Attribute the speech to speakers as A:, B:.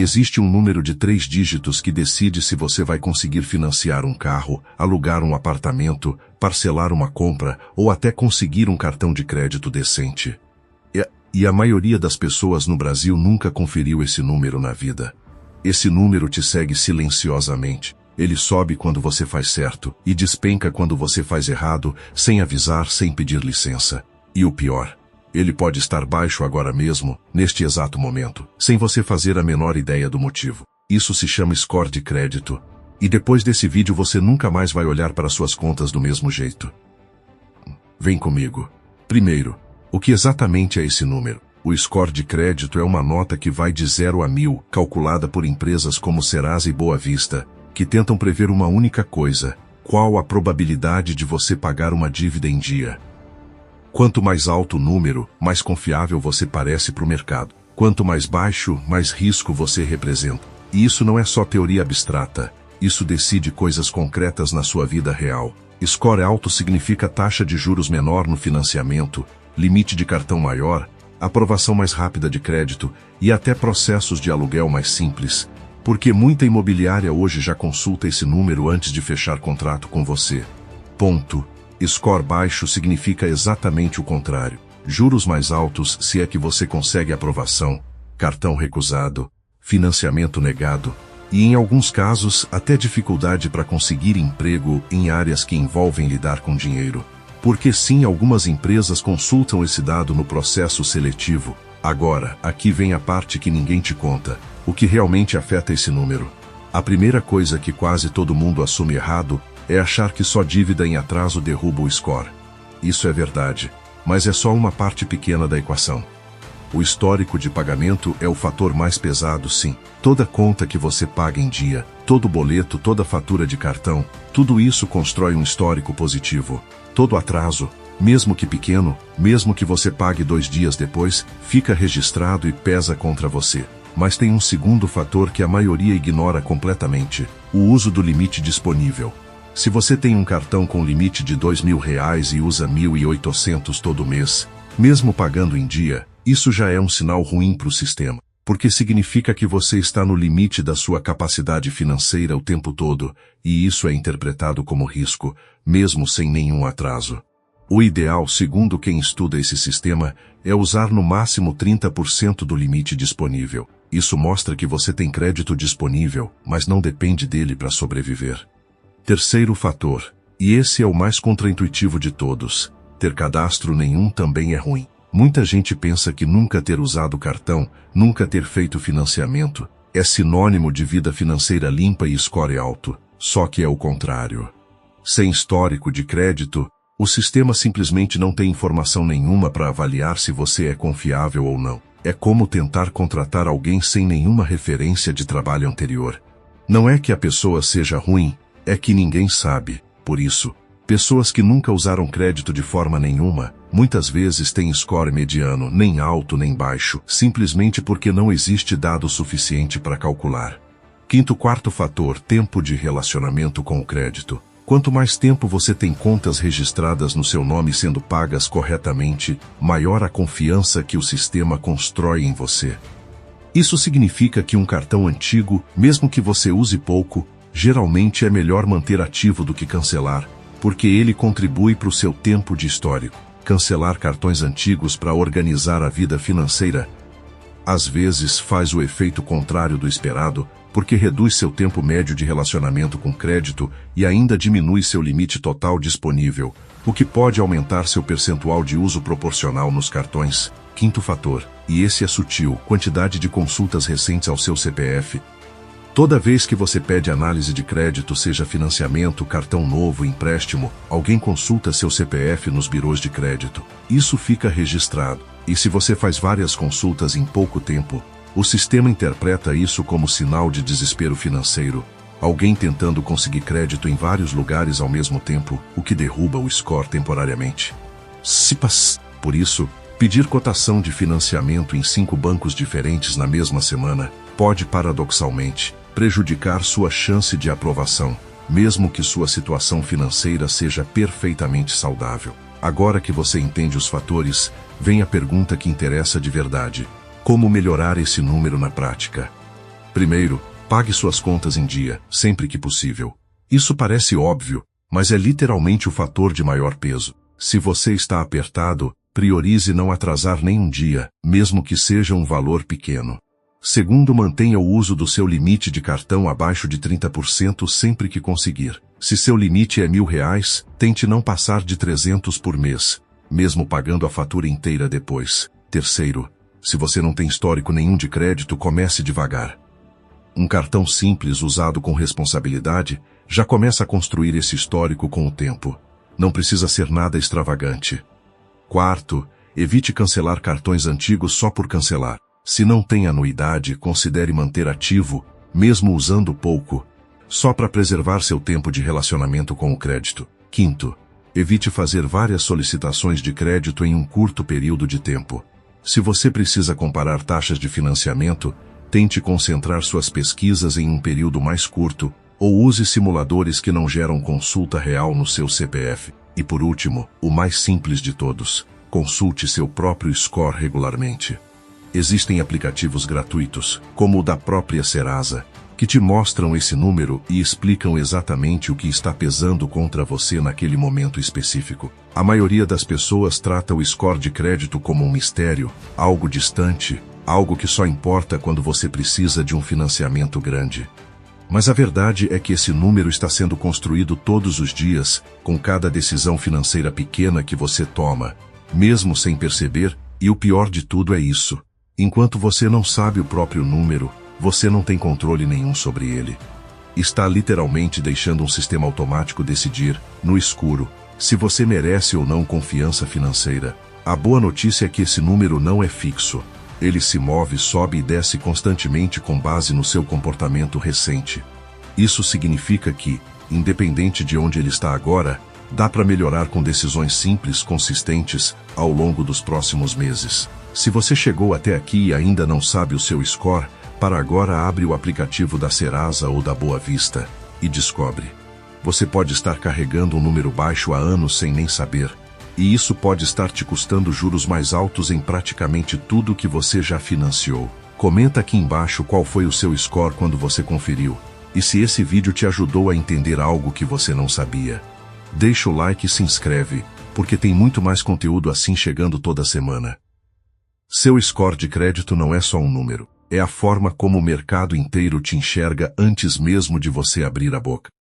A: Existe um número de 3 dígitos que decide se você vai conseguir financiar um carro, alugar um apartamento, parcelar uma compra ou até conseguir um cartão de crédito decente. E a maioria das pessoas no Brasil nunca conferiu esse número na vida. Esse número te segue silenciosamente. Ele sobe quando você faz certo e despenca quando você faz errado, sem avisar, sem pedir licença. E o pior, ele pode estar baixo agora mesmo, neste exato momento, sem você fazer a menor ideia do motivo. Isso se chama score de crédito. E depois desse vídeo você nunca mais vai olhar para suas contas do mesmo jeito. Vem comigo. Primeiro, o que exatamente é esse número? O score de crédito é uma nota que vai de 0 a 1000, calculada por empresas como Serasa e Boa Vista, que tentam prever uma única coisa: qual a probabilidade de você pagar uma dívida em dia. Quanto mais alto o número, mais confiável você parece para o mercado. Quanto mais baixo, mais risco você representa. E isso não é só teoria abstrata, isso decide coisas concretas na sua vida real. Score alto significa taxa de juros menor no financiamento, limite de cartão maior, aprovação mais rápida de crédito e até processos de aluguel mais simples. Porque muita imobiliária hoje já consulta esse número antes de fechar contrato com você. Ponto. Score baixo significa exatamente o contrário. Juros mais altos se é que você consegue aprovação, cartão recusado, financiamento negado e, em alguns casos, até dificuldade para conseguir emprego em áreas que envolvem lidar com dinheiro. Porque sim, algumas empresas consultam esse dado no processo seletivo. Agora, aqui vem a parte que ninguém te conta. O que realmente afeta esse número? A primeira coisa que quase todo mundo assume errado é achar que só dívida em atraso derruba o score. Isso é verdade, mas é só uma parte pequena da equação. O histórico de pagamento é o fator mais pesado, sim. Toda conta que você paga em dia, todo boleto, toda fatura de cartão, tudo isso constrói um histórico positivo. Todo atraso, mesmo que pequeno, mesmo que você pague 2 dias depois, fica registrado e pesa contra você. Mas tem um segundo fator que a maioria ignora completamente: o uso do limite disponível. Se você tem um cartão com limite de R$2.000 e usa 1.800 todo mês, mesmo pagando em dia, isso já é um sinal ruim para o sistema, porque significa que você está no limite da sua capacidade financeira o tempo todo, e isso é interpretado como risco, mesmo sem nenhum atraso. O ideal, segundo quem estuda esse sistema, é usar no máximo 30% do limite disponível. Isso mostra que você tem crédito disponível, mas não depende dele para sobreviver. Terceiro fator, e esse é o mais contraintuitivo de todos: ter cadastro nenhum também é ruim. Muita gente pensa que nunca ter usado cartão, nunca ter feito financiamento, é sinônimo de vida financeira limpa e score alto. Só que é o contrário. Sem histórico de crédito, o sistema simplesmente não tem informação nenhuma para avaliar se você é confiável ou não. É como tentar contratar alguém sem nenhuma referência de trabalho anterior. Não é que a pessoa seja ruim, é que ninguém sabe. Por isso, pessoas que nunca usaram crédito de forma nenhuma, muitas vezes têm score mediano, nem alto nem baixo, simplesmente porque não existe dado suficiente para calcular. Quarto fator, tempo de relacionamento com o crédito. Quanto mais tempo você tem contas registradas no seu nome sendo pagas corretamente, maior a confiança que o sistema constrói em você. Isso significa que um cartão antigo, mesmo que você use pouco, geralmente é melhor manter ativo do que cancelar, porque ele contribui para o seu tempo de histórico. Cancelar cartões antigos para organizar a vida financeira às vezes faz o efeito contrário do esperado, porque reduz seu tempo médio de relacionamento com crédito e ainda diminui seu limite total disponível, o que pode aumentar seu percentual de uso proporcional nos cartões. Quinto fator, e esse é sutil: quantidade de consultas recentes ao seu CPF. Toda vez que você pede análise de crédito, seja financiamento, cartão novo, empréstimo, alguém consulta seu CPF nos birôs de crédito. Isso fica registrado. E se você faz várias consultas em pouco tempo, o sistema interpreta isso como sinal de desespero financeiro. Alguém tentando conseguir crédito em vários lugares ao mesmo tempo, o que derruba o score temporariamente. Por isso, pedir cotação de financiamento em 5 bancos diferentes na mesma semana pode, paradoxalmente, prejudicar sua chance de aprovação, mesmo que sua situação financeira seja perfeitamente saudável. Agora que você entende os fatores, vem a pergunta que interessa de verdade: como melhorar esse número na prática? Primeiro, pague suas contas em dia, sempre que possível. Isso parece óbvio, mas é literalmente o fator de maior peso. Se você está apertado, priorize não atrasar nem um dia, mesmo que seja um valor pequeno. Segundo, mantenha o uso do seu limite de cartão abaixo de 30% sempre que conseguir. Se seu limite é R$ 1.000, tente não passar de 300 por mês, mesmo pagando a fatura inteira depois. Terceiro, se você não tem histórico nenhum de crédito, comece devagar. Um cartão simples usado com responsabilidade já começa a construir esse histórico com o tempo. Não precisa ser nada extravagante. Quarto, evite cancelar cartões antigos só por cancelar. Se não tem anuidade, considere manter ativo, mesmo usando pouco, só para preservar seu tempo de relacionamento com o crédito. Quinto, evite fazer várias solicitações de crédito em um curto período de tempo. Se você precisa comparar taxas de financiamento, tente concentrar suas pesquisas em um período mais curto, ou use simuladores que não geram consulta real no seu CPF. E por último, o mais simples de todos, consulte seu próprio score regularmente. Existem aplicativos gratuitos, como o da própria Serasa, que te mostram esse número e explicam exatamente o que está pesando contra você naquele momento específico. A maioria das pessoas trata o score de crédito como um mistério, algo distante, algo que só importa quando você precisa de um financiamento grande. Mas a verdade é que esse número está sendo construído todos os dias, com cada decisão financeira pequena que você toma, mesmo sem perceber, e o pior de tudo é isso. Enquanto você não sabe o próprio número, você não tem controle nenhum sobre ele. Está literalmente deixando um sistema automático decidir, no escuro, se você merece ou não confiança financeira. A boa notícia é que esse número não é fixo. Ele se move, sobe e desce constantemente com base no seu comportamento recente. Isso significa que, independente de onde ele está agora, dá para melhorar com decisões simples, consistentes, ao longo dos próximos meses. Se você chegou até aqui e ainda não sabe o seu score, para agora abre o aplicativo da Serasa ou da Boa Vista e descobre. Você pode estar carregando um número baixo há anos sem nem saber, e isso pode estar te custando juros mais altos em praticamente tudo que você já financiou. Comenta aqui embaixo qual foi o seu score quando você conferiu, e se esse vídeo te ajudou a entender algo que você não sabia. Deixa o like e se inscreve, porque tem muito mais conteúdo assim chegando toda semana. Seu score de crédito não é só um número, é a forma como o mercado inteiro te enxerga antes mesmo de você abrir a boca.